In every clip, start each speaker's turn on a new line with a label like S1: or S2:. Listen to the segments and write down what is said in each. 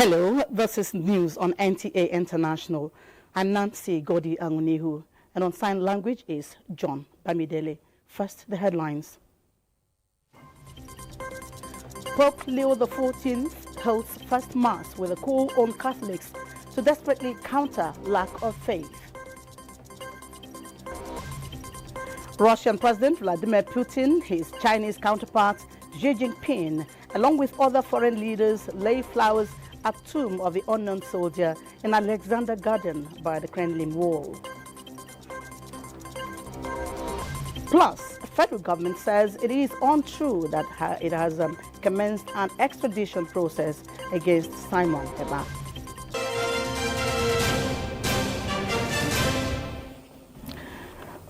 S1: Hello, this is news on NTA International. I'm Nancy Godi Angunihu, and on sign language is John Bamidele. First, the headlines. Pope Leo XIV holds first mass with a call on Catholics to desperately counter lack of faith. Russian President Vladimir Putin, his Chinese counterpart Xi Jinping, along with other foreign leaders, lay flowers at tomb of the unknown soldier in Alexander Garden by the Kremlin Wall. Plus, the federal government says it is untrue that it has commenced an extradition process against Simon Eba.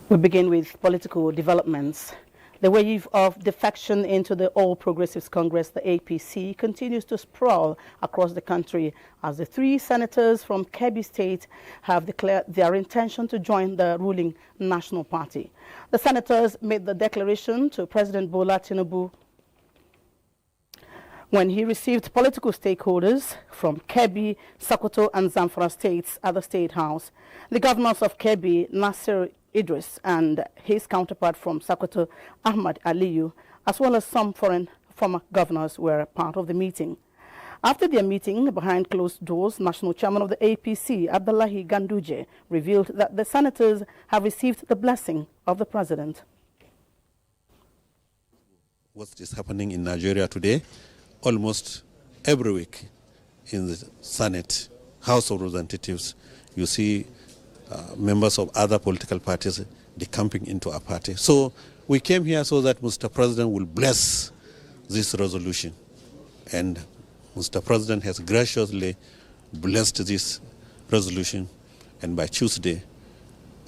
S1: We begin with political developments. The wave of defection into the All Progressives Congress, the APC, continues to sprawl across the country as the three senators from Kebbi State have declared their intention to join the ruling National Party. The senators made the declaration to President Bola Tinubu when he received political stakeholders from Kebbi, Sokoto and Zamfara states at the State House. The governors of Kebbi, Nasir Idris, and his counterpart from Sokoto, Ahmad Aliyu, as well as some former governors, were part of the meeting. After their meeting behind closed doors, National Chairman of the APC, Abdullahi Ganduje, revealed that the senators have received the blessing of the president.
S2: What is happening in Nigeria today, almost every week in the Senate, House of Representatives, you see members of other political parties decamping into our party. So we came here so that Mr. President will bless this resolution. And Mr. President has graciously blessed this resolution. And by Tuesday,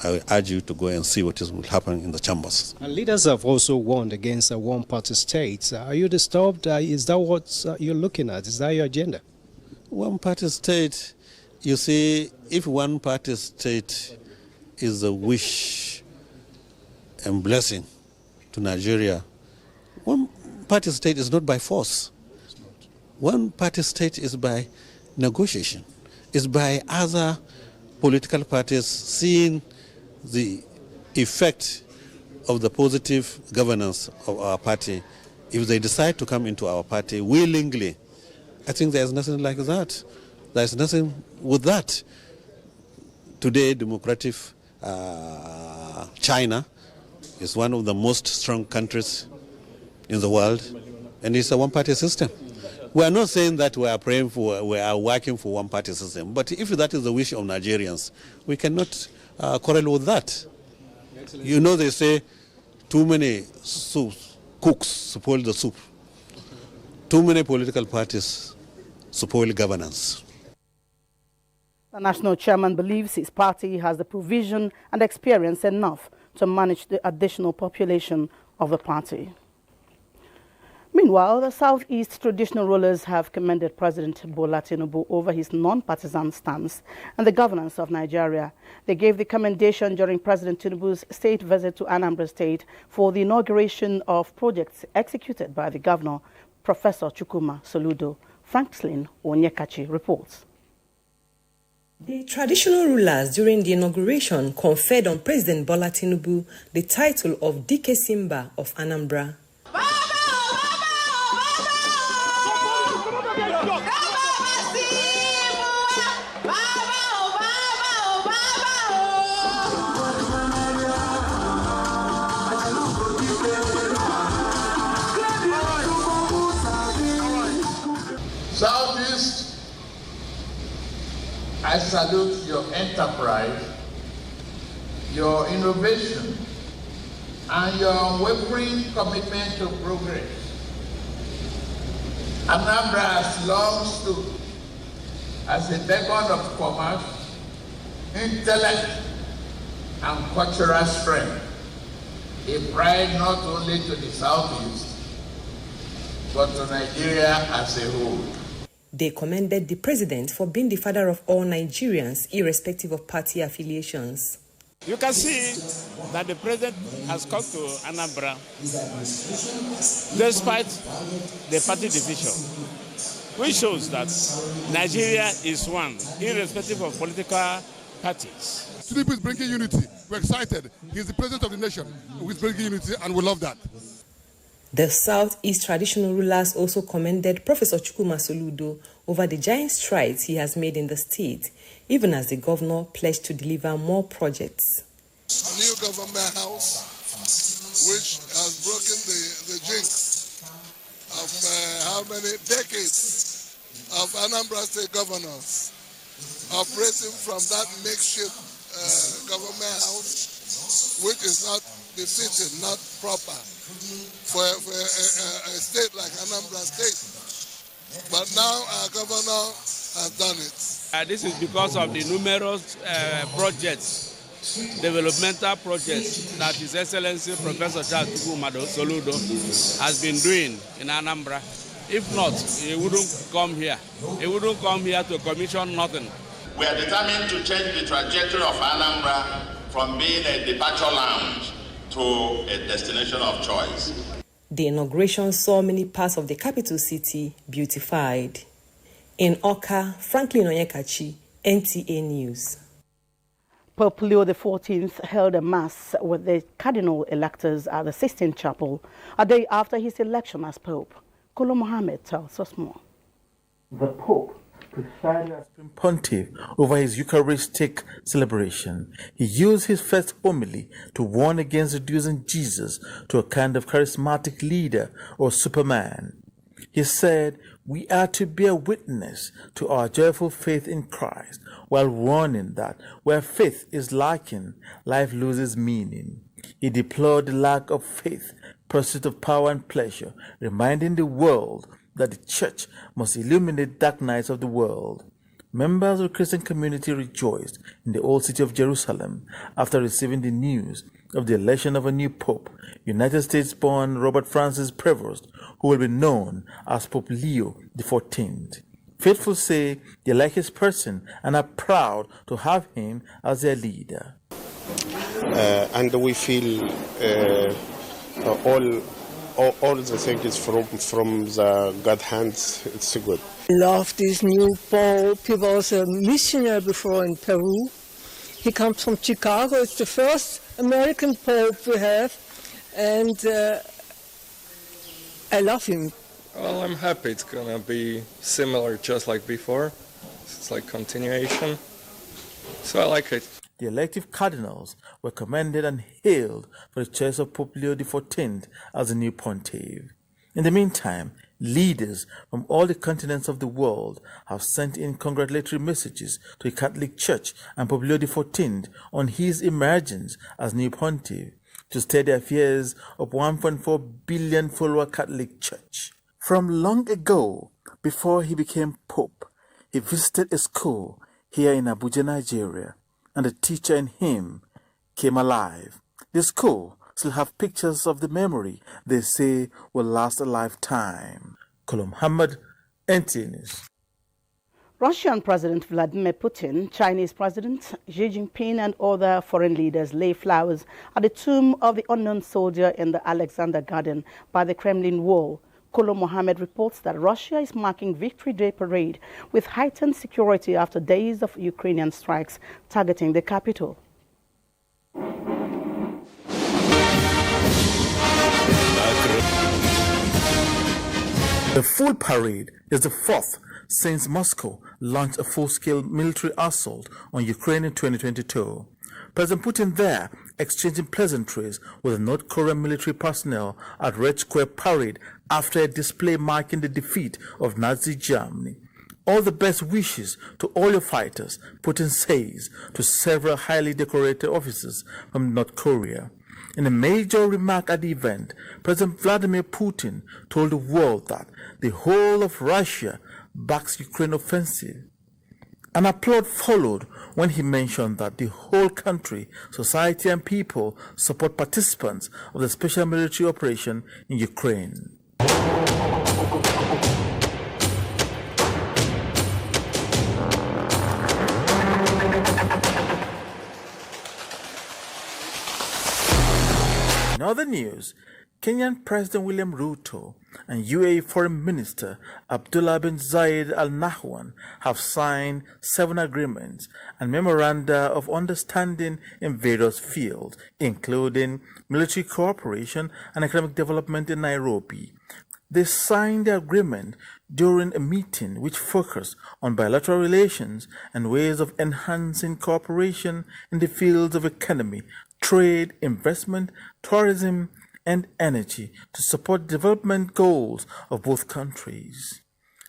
S2: I will urge you to go and see what will happen in the chambers.
S3: And leaders have also warned against a one-party state. Are you disturbed? Is that what you're looking at? Is that your agenda?
S2: One-party state, you see, if one-party state is a wish and blessing to Nigeria, one-party state is not by force. One-party state is by negotiation. It's by other political parties seeing the effect of the positive governance of our party. If they decide to come into our party willingly, I think there's nothing like that. There's nothing with that. Today, democratic China is one of the most strong countries in the world, and it's a one-party system. We are not saying that we are working for one-party system, but if that is the wish of Nigerians, we cannot quarrel with that. You know, they say too many cooks spoil the soup. Too many political parties spoil governance.
S1: The national chairman believes his party has the provision and experience enough to manage the additional population of the party. Meanwhile, the Southeast traditional rulers have commended President Bola Tinubu over his non-partisan stance and the governance of Nigeria. They gave the commendation during President Tinubu's state visit to Anambra State for the inauguration of projects executed by the governor, Professor Chukwuma Soludo. Franklin Onyekachi reports.
S4: The traditional rulers during the inauguration conferred on President Bola Tinubu the title of Dike Simba of Anambra.
S5: Southeast, I salute your enterprise, your innovation, and your unwavering commitment to progress. Anambra has long stood as a beacon of commerce, intellect, and cultural strength, a pride not only to the Southeast, but to Nigeria as a whole.
S4: They commended the president for being the father of all Nigerians, irrespective of party affiliations.
S6: You can see that the president has come to Anambra despite the party division. which shows that Nigeria is one, irrespective of political parties.
S7: Tinubu is bringing unity. We're excited. He's the president of the nation who is bringing unity, and we love that.
S4: The Southeast traditional rulers also commended Professor Chukwuma Soludo over the giant strides he has made in the state, even as the governor pledged to deliver more projects.
S8: New government house, which has broken the jinx of how many decades of Anambra State governors operating from that makeshift government house, which is not befitting, not proper for a state like Anambra State. But now our governor has done it.
S6: This is because of the numerous projects, developmental projects that His Excellency Professor Chukwuma Soludo has been doing in Anambra. If not, he wouldn't come here. He wouldn't come here to commission nothing.
S9: We are determined to change the trajectory of Anambra from being a departure lounge to a destination of choice.
S4: The inauguration saw many parts of the capital city beautified. In Oka, Franklin Onyekachi, NTA News.
S1: Pope Leo XIV held a mass with the cardinal electors at the Sistine Chapel a day after his election as Pope. Kolo Mohammed tells us more.
S10: The Pope presided as Pontiff over his Eucharistic celebration. He used his first homily to warn against reducing Jesus to a kind of charismatic leader or superman. He said, "We are to bear witness to our joyful faith in Christ, while warning that where faith is lacking, life loses meaning." He deplored the lack of faith, pursuit of power and pleasure, reminding the world that the church must illuminate dark nights of the world. Members of the Christian community rejoiced in the old city of Jerusalem after receiving the news of the election of a new pope, United States-born Robert Francis Prevost, who will be known as Pope Leo XIV. Faithful say they like his person and are proud to have him as their leader.
S11: And we feel all the things from the God hands. It's good.
S12: I love this new pope. He was a missionary before in Peru. He comes from Chicago. It's the first American pope we have, and I love him.
S13: Well, I'm happy it's gonna be similar, just like before. It's like continuation, so I like it.
S10: The elective cardinals were commended and hailed for the choice of Pope Leo XIV as the new pontiff. In the meantime, leaders from all the continents of the world have sent in congratulatory messages to the Catholic Church and Pope Leo XIV on his emergence as new pontiff to steady the affairs of 1.4 billion follower Catholic Church. From long ago, before he became Pope, he visited a school here in Abuja, Nigeria, and the teacher in him came alive. The school still have pictures of the memory they say will last a lifetime. Kolo Muhammad, NTA News.
S1: Russian President Vladimir Putin, Chinese President Xi Jinping and other foreign leaders lay flowers at the tomb of the unknown soldier in the Alexander Garden by the Kremlin Wall. Kolo Mohammed reports that Russia is marking Victory Day parade with heightened security after days of Ukrainian strikes targeting the capital.
S10: The full parade is the fourth since Moscow launched a full-scale military assault on Ukraine in 2022. President Putin there exchanging pleasantries with the North Korean military personnel at Red Square Parade after a display marking the defeat of Nazi Germany. All the best wishes to all your fighters, Putin says to several highly decorated officers from North Korea. In a major remark at the event, President Vladimir Putin told the world that the whole of Russia backs Ukraine offensive. An applaud followed when he mentioned that the whole country, society and people support participants of the special military operation in Ukraine. In other news, Kenyan President William Ruto and UAE Foreign Minister Abdullah bin Zayed Al Nahyan have signed 7 agreements and memoranda of understanding in various fields, including military cooperation and economic development in Nairobi. They signed the agreement during a meeting which focused on bilateral relations and ways of enhancing cooperation in the fields of economy, trade, investment, tourism, and energy to support development goals of both countries.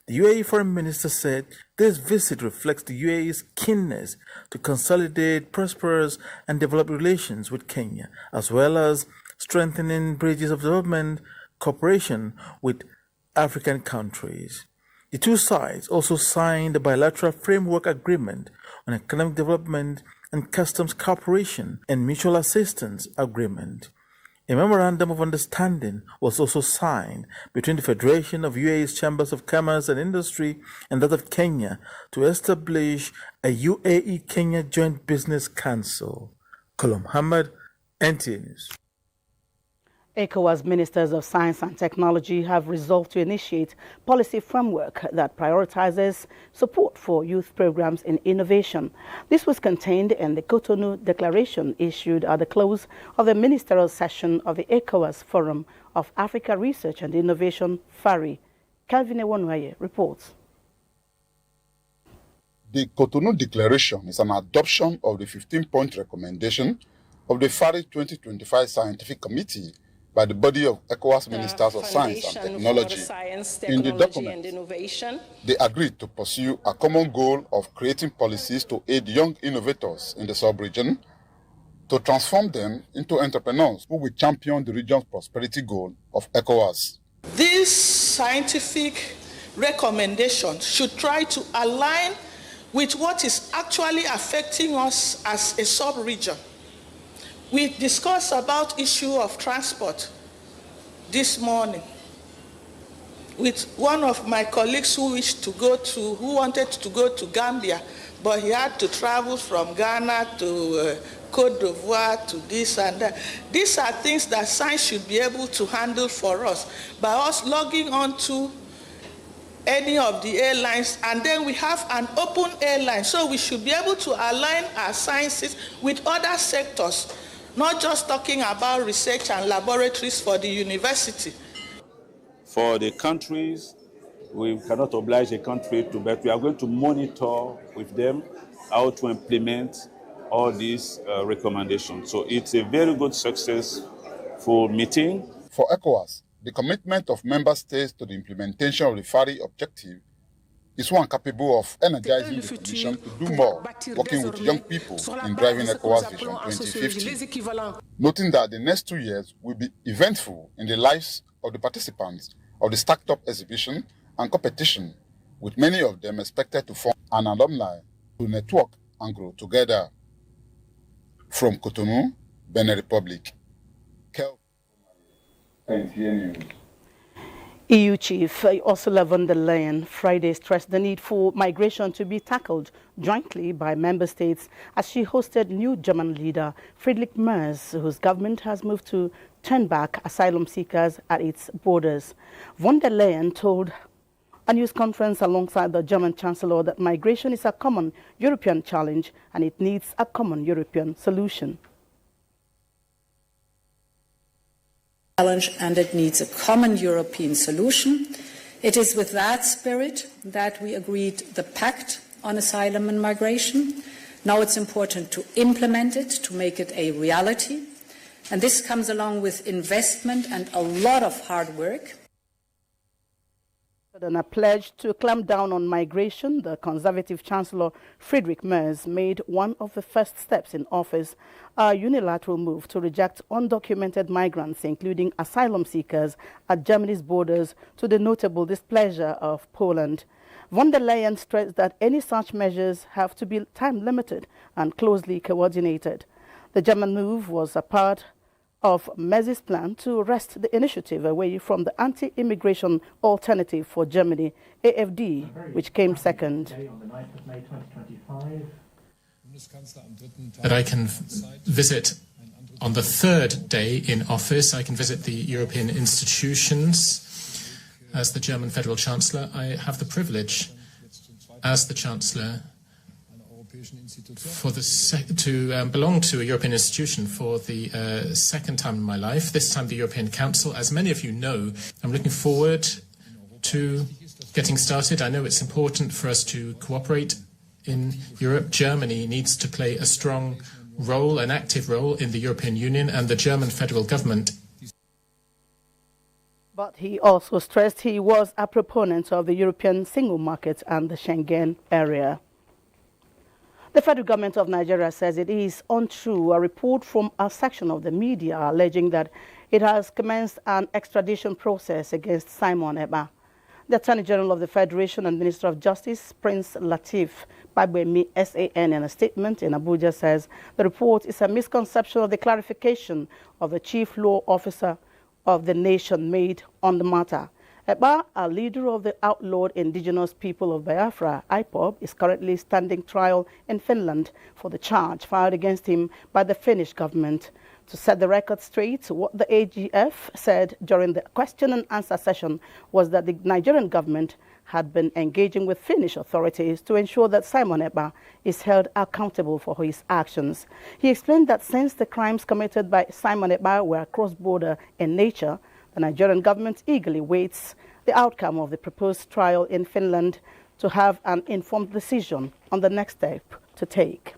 S10: The UAE Foreign Minister said this visit reflects the UAE's keenness to consolidate prosperous and developed relations with Kenya, as well as strengthening bridges of development cooperation with African countries. The two sides also signed a bilateral framework agreement on economic development and customs cooperation and mutual assistance agreement. A memorandum of understanding was also signed between the Federation of UAE's Chambers of Commerce and Industry and that of Kenya to establish a UAE-Kenya Joint Business Council. Kolo Muhammad, NTA News.
S1: ECOWAS Ministers of Science and Technology have resolved to initiate policy framework that prioritizes support for youth programs in innovation. This was contained in the Cotonou Declaration issued at the close of the ministerial session of the ECOWAS Forum of Africa Research and Innovation, FARI. Calvin Ewonwaye reports.
S14: The Cotonou Declaration is an adoption of the 15-point recommendation of the FARI 2025 Scientific Committee by the body of ECOWAS Ministers of Science and Technology. In the document, they agreed to pursue a common goal of creating policies to aid young innovators in the sub-region, to transform them into entrepreneurs who will champion the region's prosperity goal of ECOWAS.
S15: This scientific recommendation should try to align with what is actually affecting us as a sub-region. We discussed about issue of transport this morning with one of my colleagues who wanted to go to Gambia, but he had to travel from Ghana to Cote d'Ivoire to this and that. These are things that science should be able to handle for us by us logging on to any of the airlines, and then we have an open airline, so we should be able to align our sciences with other sectors, not just talking about research and laboratories for the university.
S16: For the countries, we cannot oblige a country to, but we are going to monitor with them how to implement all these recommendations. So it's a very good successful meeting.
S14: For ECOWAS, the commitment of member states to the implementation of the FARI objective is one capable of energizing the Commission to do more, working with young people in driving ECOWAS Vision 2050. Noting that the next 2 years will be eventful in the lives of the participants of the Stacked Up exhibition and competition, with many of them expected to form an alumni to network and grow together. From Cotonou, Benin Republic. NTA News.
S1: EU Chief Ursula von der Leyen Friday stressed the need for migration to be tackled jointly by member states as she hosted new German leader Friedrich Merz, whose government has moved to turn back asylum seekers at its borders. Von der Leyen told a news conference alongside the German Chancellor that migration is a common European challenge and it needs a common European solution.
S17: Challenge, and it needs a common European solution. It is with that spirit that we agreed the Pact on Asylum and Migration. Now it's important to implement it, to make it a reality. And this comes along with investment and a lot of hard work.
S1: And a pledge to clamp down on migration, the Conservative Chancellor Friedrich Merz made one of the first steps in office, a unilateral move to reject undocumented migrants, including asylum seekers, at Germany's borders, to the notable displeasure of Poland. Von der Leyen stressed that any such measures have to be time-limited and closely coordinated. The German move was a part of Merz's plan to wrest the initiative away from the anti-immigration alternative for Germany, AfD, which came second.
S18: That I can visit On the third day in office, I can visit the European institutions. As the German Federal Chancellor, I have the privilege, as the Chancellor, to belong to a European institution for the second time in my life, this time the European Council. As many of you know, I'm looking forward to getting started. I know it's important for us to cooperate in Europe. Germany needs to play a strong role, an active role in the European Union, and the German federal government.
S1: But he also stressed he was a proponent of the European single market and the Schengen area. The federal government of Nigeria says it is untrue a report from a section of the media alleging that it has commenced an extradition process against Simon Ekpa. The Attorney General of the Federation and Minister of Justice, Prince Lateef Fagbemi SAN, in a statement in Abuja says the report is a misconception of the clarification of the Chief Law Officer of the nation made on the matter. Ekpa, a leader of the outlawed indigenous people of Biafra, IPOB, is currently standing trial in Finland for the charge filed against him by the Finnish government. To set the record straight, what the AGF said during the question and answer session was that the Nigerian government had been engaging with Finnish authorities to ensure that Simon Ekpa is held accountable for his actions. He explained that since the crimes committed by Simon Ekpa were cross-border in nature, the Nigerian government eagerly waits the outcome of the proposed trial in Finland to have an informed decision on the next step to take.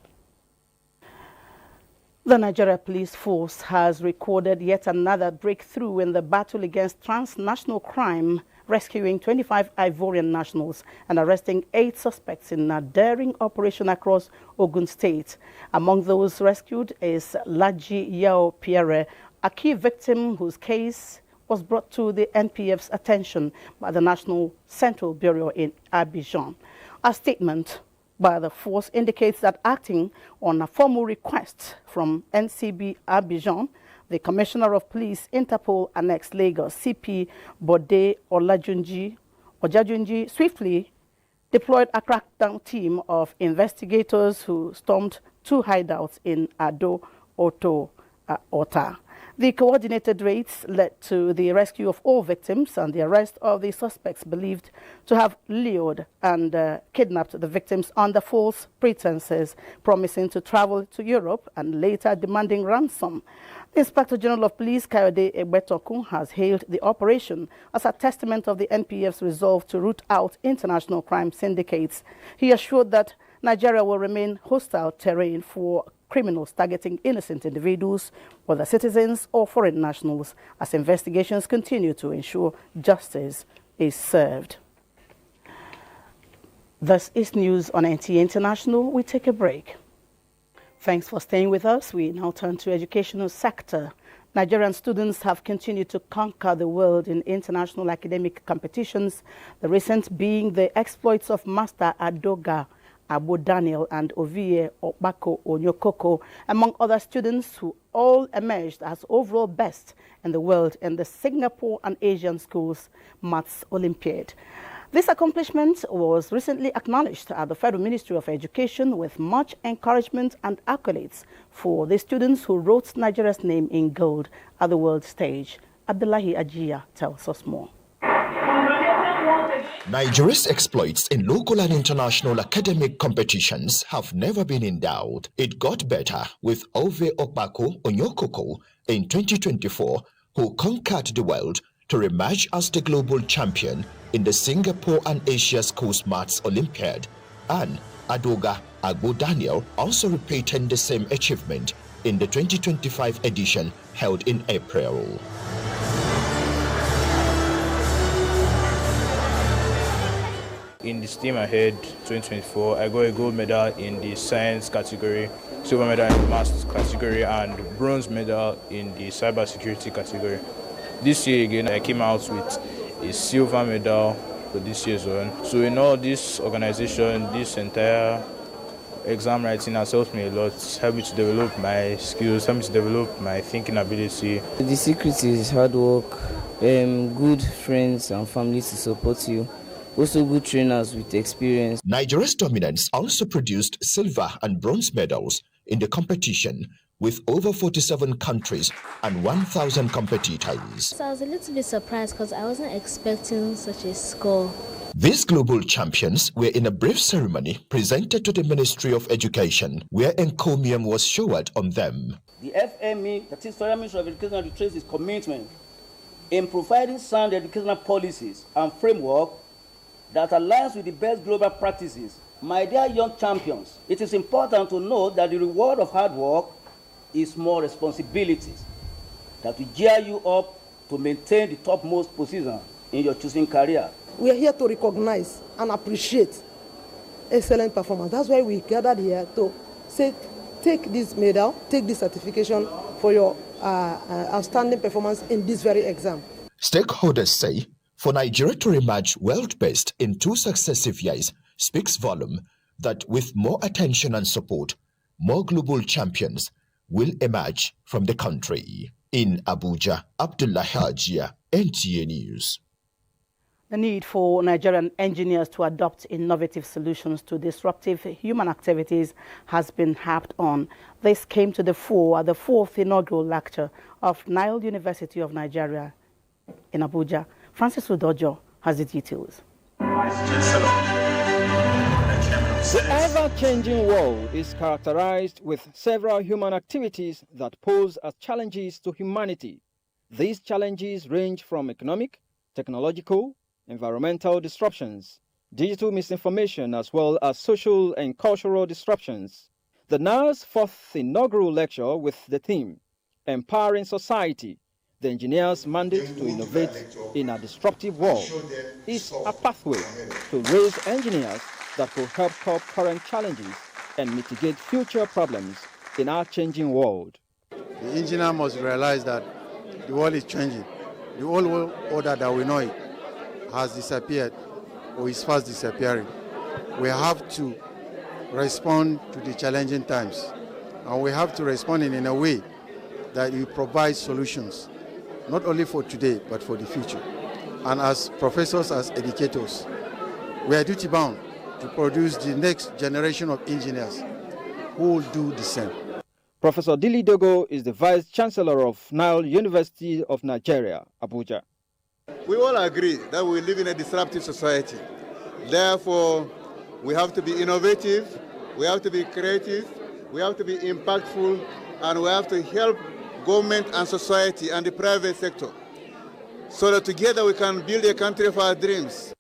S1: The Nigeria Police Force has recorded yet another breakthrough in the battle against transnational crime, rescuing 25 Ivorian nationals and arresting 8 suspects in a daring operation across Ogun State. Among those rescued is Laji Yao Pierre, a key victim whose case was brought to the NPF's attention by the National Central Bureau in Abidjan. A statement by the force indicates that acting on a formal request from NCB Abidjan, the Commissioner of Police, Interpol Annex Lagos, CP Bode Ojajunji, swiftly deployed a crackdown team of investigators who stormed 2 hideouts in Ado Ota. The coordinated raids led to the rescue of all victims and the arrest of the suspects believed to have lured and kidnapped the victims under false pretenses, promising to travel to Europe and later demanding ransom. The Inspector General of Police, Kayode Egbetokun, has hailed the operation as a testament of the NPF's resolve to root out international crime syndicates. He assured that Nigeria will remain hostile terrain for criminals targeting innocent individuals, whether citizens or foreign nationals, as investigations continue to ensure justice is served. This is news on NTA International. We take a break. Thanks for staying with us. We now turn to educational sector. Nigerian students have continued to conquer the world in international academic competitions, the recent being the exploits of Master Adoga Abu Daniel and Ovie Okpako Onyokoko, among other students who all emerged as overall best in the world in the Singapore and Asian Schools Maths Olympiad. This accomplishment was recently acknowledged at the Federal Ministry of Education with much encouragement and accolades for the students who wrote Nigeria's name in gold at the world stage. Abdullahi Ajia tells us more.
S19: Nigeria's exploits in local and international academic competitions have never been in doubt. It got better with Ovie Okpako Onyokoko in 2024, who conquered the world to reemerge as the global champion in the Singapore and Asia Schools Maths Olympiad. And Adoga Abu Daniel also repeated the same achievement in the 2025 edition held in April.
S20: In the STEAM Ahead 2024, I got a gold medal in the science category, silver medal in the maths category, and bronze medal in the cybersecurity category. This year again, I came out with a silver medal for this year's one. So in all this organization, this entire exam writing has helped me a lot, helped me to develop my skills, helped me to develop my thinking ability.
S21: The secret is hard work, good friends and family to support you. Also good trainers with experience.
S19: Nigeria's dominance also produced silver and bronze medals in the competition, with over 47 countries and 1,000 competitors.
S3: So I was a little bit surprised because I wasn't expecting such a score.
S19: These global champions were in a brief ceremony presented to the Ministry of Education, where encomium was showered on them.
S22: The FME, that is Federal Ministry of Education, retraces its commitment in providing sound educational policies and framework that aligns with the best global practices. My dear young champions, it is important to note that the reward of hard work is more responsibilities that will gear you up to maintain the topmost position in your choosing career.
S23: We are here to recognize and appreciate excellent performance. That's why we gathered here to say, take this medal, take this certification for your outstanding performance in this very exam.
S19: Stakeholders say for Nigeria to emerge world-best in 2 successive years speaks volume that with more attention and support, more global champions will emerge from the country. In Abuja, Abdullah Hajia, NTA News.
S1: The need for Nigerian engineers to adopt innovative solutions to disruptive human activities has been harped on. This came to the fore at the 4th inaugural lecture of Nile University of Nigeria in Abuja. Francis Udojo has the details.
S24: The ever-changing world is characterized with several human activities that pose as challenges to humanity. These challenges range from economic, technological, environmental disruptions, digital misinformation, as well as social and cultural disruptions. The NILE's 4th inaugural lecture with the theme, Empowering Society, the engineer's mandate to innovate in a disruptive world, is a pathway to raise engineers that will help solve current challenges and mitigate future problems in our changing world.
S25: The engineer must realize that the world is changing. The old world order that we know it has disappeared or is fast disappearing. We have to respond to the challenging times, and we have to respond in a way that we provide solutions, not only for today, but for the future. And as professors, as educators, we are duty-bound to produce the next generation of engineers who will do the same.
S24: Professor Dili Dogo is the Vice Chancellor of Nile University of Nigeria, Abuja.
S26: We all agree that we live in a disruptive society. Therefore, we have to be innovative, we have to be creative, we have to be impactful, and we have to help government and society and the private sector so that together we can build a country of our dreams.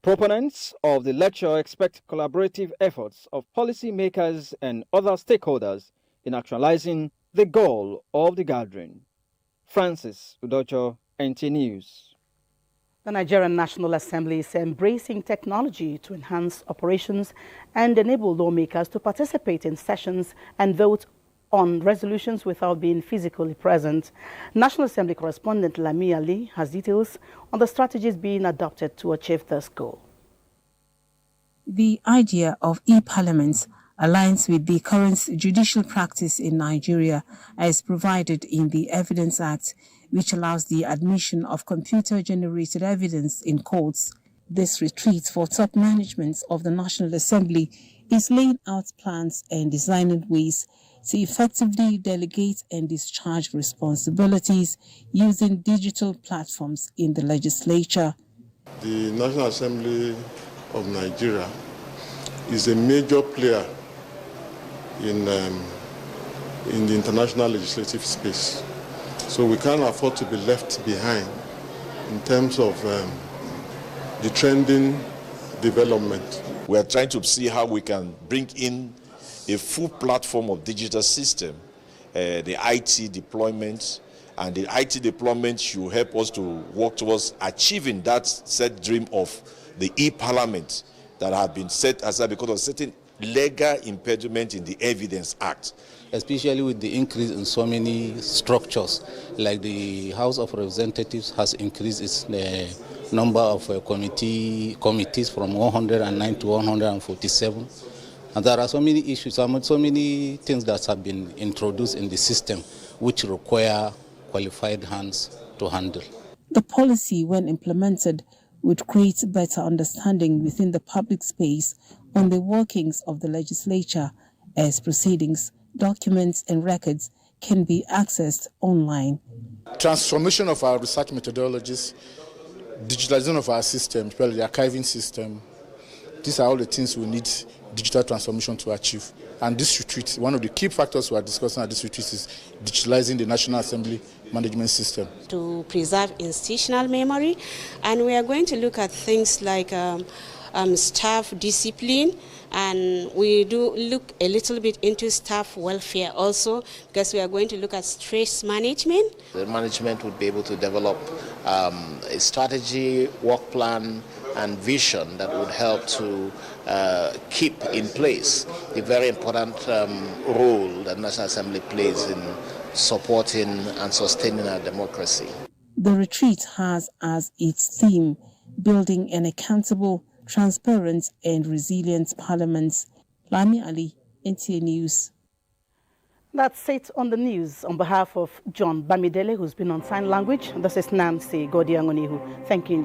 S24: Proponents of the lecture expect collaborative efforts of policymakers and other stakeholders in actualizing the goal of the gathering. Francis Udocho, NTA News.
S1: The Nigerian National Assembly is embracing technology to enhance operations and enable lawmakers to participate in sessions and vote on resolutions without being physically present. National Assembly correspondent Lami Ali has details on the strategies being adopted to achieve this goal.
S27: The idea of e-parliaments aligns with the current judicial practice in Nigeria as provided in the Evidence Act, which allows the admission of computer-generated evidence in courts. This retreat for top management of the National Assembly is laying out plans and designing ways to effectively delegate and discharge responsibilities using digital platforms in the legislature.
S28: The National Assembly of Nigeria is a major player in the international legislative space. So we can't afford to be left behind in terms of the trending development.
S29: We are trying to see how we can bring in a full platform of digital system, the IT deployment, and the IT deployment should help us to work towards achieving that set dream of the e-parliament that have been set aside because of certain legal impediment in the Evidence Act.
S30: Especially with the increase in so many structures, like the House of Representatives has increased its number of committees from 109 to 147. And there are so many issues, so many things that have been introduced in the system which require qualified hands to handle.
S27: The policy, when implemented, would create better understanding within the public space on the workings of the legislature as proceedings, documents and records can be accessed online.
S2: Transformation of our research methodologies, digitalization of our system, especially the archiving system. These are all the things we need digital transformation to achieve. And this retreat, one of the key factors we are discussing at this retreat is digitalizing the National Assembly management system.
S4: To preserve institutional memory, and we are going to look at things like staff discipline, and we do look a little bit into staff welfare also, because we are going to look at stress management.
S5: The management would be able to develop a strategy, work plan, and vision that would help to keep in place the very important role that the National Assembly plays in supporting and sustaining our democracy.
S27: The retreat has as its theme building an accountable, transparent and resilient parliament. Lami Ali, NTA News.
S1: That's it on the news. On behalf of John Bamidele, who's been on sign language, this is Nancy Godiangonihu. Thank you.